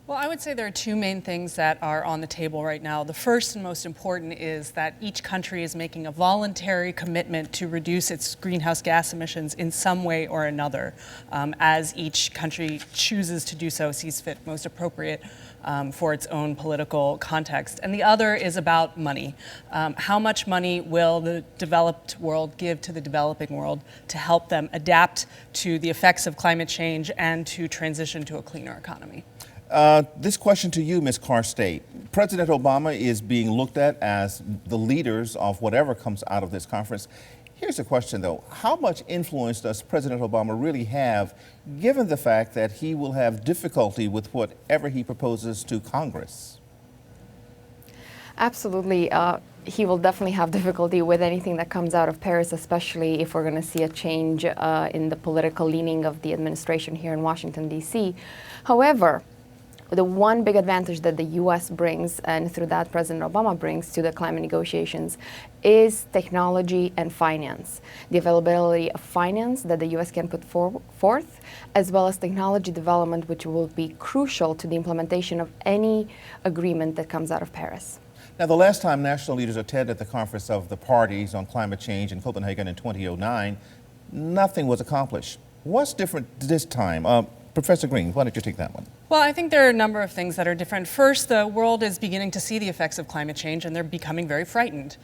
Well, I would say there are two main things that are on the table right now. The first and most important is that each country is making a voluntary commitment to reduce its greenhouse gas emissions in some way or another, as each country chooses to do so, sees fit most appropriate for its own political context. And the other is about money. How much money will the developed world give to the developing world to help them adapt to the effects of climate change and to transition to a cleaner economy? This question to you, Ms. Carstei. President Obama is being looked at as the leaders of whatever comes out of this conference. Here's a question, though. How much influence does President Obama really have, given the fact that he will have difficulty with whatever he proposes to Congress? Absolutely. He will definitely have difficulty with anything that comes out of Paris, especially if we're going to see a change in the political leaning of the administration here in Washington, D.C. However, the one big advantage that the U.S. brings, and through that President Obama brings to the climate negotiations, is technology and finance. The availability of finance that the U.S. can put forth, as well as technology development, which will be crucial to the implementation of any agreement that comes out of Paris. Now, the last time national leaders attended the conference of the parties on climate change in Copenhagen in 2009, nothing was accomplished. What's different this time? Professor Green, why don't you take that one? Well, I think there are a number of things that are different. First, the world is beginning to see the effects of climate change, and they're becoming very frightened.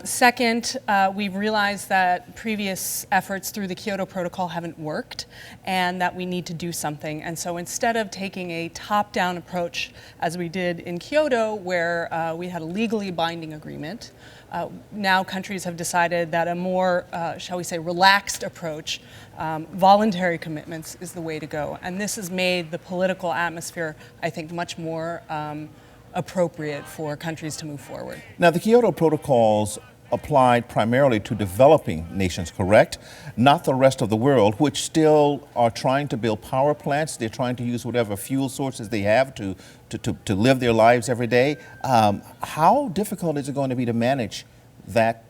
Second, we've realized that previous efforts through the Kyoto Protocol haven't worked, and that we need to do something. And so instead of taking a top-down approach, as we did in Kyoto, where we had a legally binding agreement, now countries have decided that a more, shall we say, relaxed approach, voluntary commitments, is the way to go. And this has made the political atmosphere, I think, much more appropriate for countries to move forward. Now, the Kyoto Protocols applied primarily to developing nations, correct? Not the rest of the world, which still are trying to build power plants. They're trying to use whatever fuel sources they have to live their lives every day. How difficult is it going to be to manage that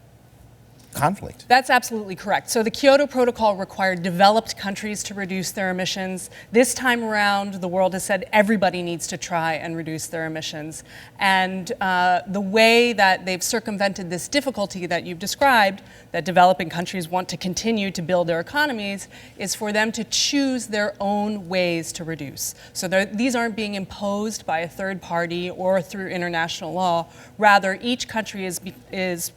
conflict? That's absolutely correct. So the Kyoto Protocol required developed countries to reduce their emissions. This time around, the world has said everybody needs to try and reduce their emissions. And the way that they've circumvented this difficulty that you've described, that developing countries want to continue to build their economies, is for them to choose their own ways to reduce. So these aren't being imposed by a third party or through international law. Rather, each country is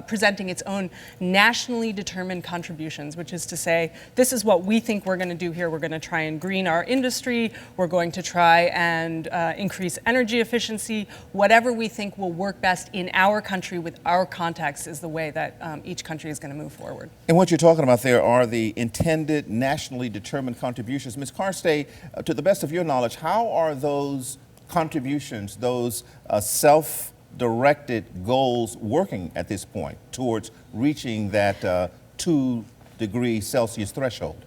presenting its own nationally determined contributions, which is to say, this is what we think we're going to do here. We're going to try and green our industry. We're going to try and increase energy efficiency. Whatever we think will work best in our country with our context is the way that each country is going to move forward. And what you're talking about there are the intended nationally determined contributions. Ms. Carstei, to the best of your knowledge, how are those contributions, those self-directed goals working at this point towards reaching that 2 degrees Celsius threshold?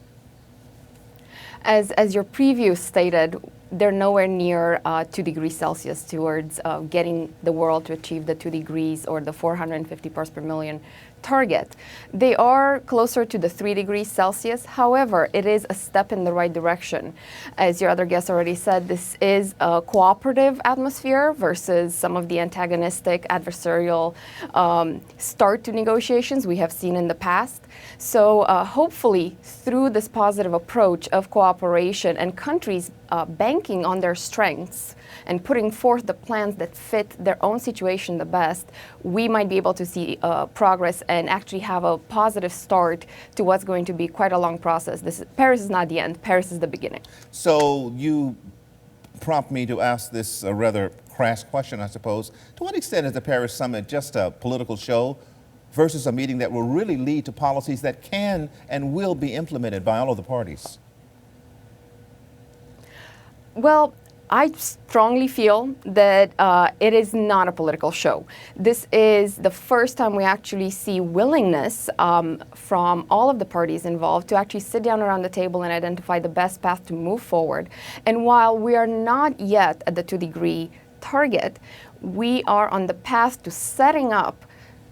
As your preview stated, they're nowhere near 2 degrees Celsius towards getting the world to achieve the 2 degrees or the 450 parts per million target. They are closer to the 3 degrees Celsius. However, it is a step in the right direction. As your other guest already said, this is a cooperative atmosphere versus some of the antagonistic, adversarial start to negotiations we have seen in the past. So hopefully, through this positive approach of cooperation and countries banking on their strengths and putting forth the plans that fit their own situation the best, we might be able to see progress and actually have a positive start to what's going to be quite a long process. Paris is not the end, Paris is the beginning. So you prompt me to ask this rather crass question, I suppose. To what extent is the Paris summit just a political show versus a meeting that will really lead to policies that can and will be implemented by all of the parties? Well, I strongly feel that it is not a political show. This is the first time we actually see willingness from all of the parties involved to actually sit down around the table and identify the best path to move forward. And while we are not yet at the 2-degree target, we are on the path to setting up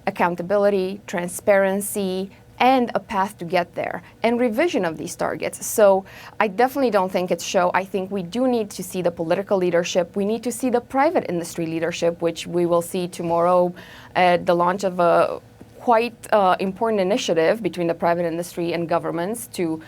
accountability, transparency, and a path to get there, and revision of these targets. So I definitely don't think it's show. I think we do need to see the political leadership. We need to see the private industry leadership, which we will see tomorrow at the launch of a quite important initiative between the private industry and governments to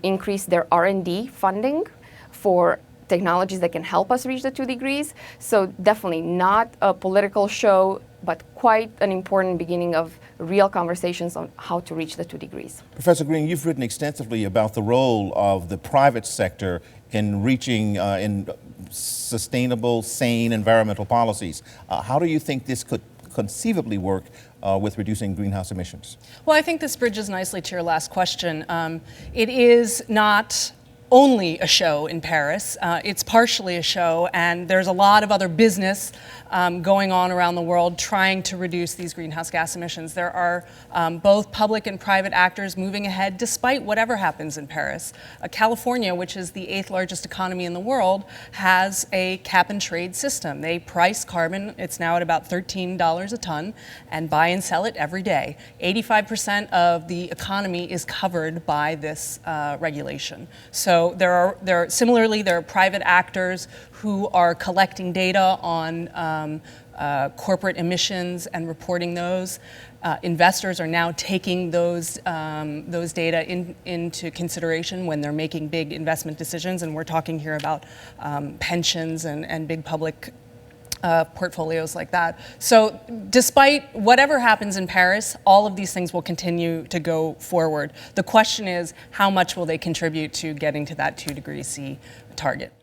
increase their R&D funding for technologies that can help us reach the 2 degrees. So definitely not a political show, but quite an important beginning of real conversations on how to reach the 2 degrees. Professor Green, you've written extensively about the role of the private sector in reaching in sustainable, sane environmental policies. How do you think this could conceivably work with reducing greenhouse emissions? Well, I think this bridges nicely to your last question. It is not only a show in Paris. It's partially a show, and there's a lot of other business going on around the world trying to reduce these greenhouse gas emissions. There are both public and private actors moving ahead despite whatever happens in Paris. California, which is the 8th largest economy in the world, has a cap and trade system. They price carbon, it's now at about $13 a ton, and buy and sell it every day. 85% of the economy is covered by this regulation. So there are private actors who are collecting data on corporate emissions and reporting those. Investors are now taking those data into consideration when they're making big investment decisions, and we're talking here about pensions and big public portfolios like that. So despite whatever happens in Paris, all of these things will continue to go forward. The question is, how much will they contribute to getting to that 2 degrees C target?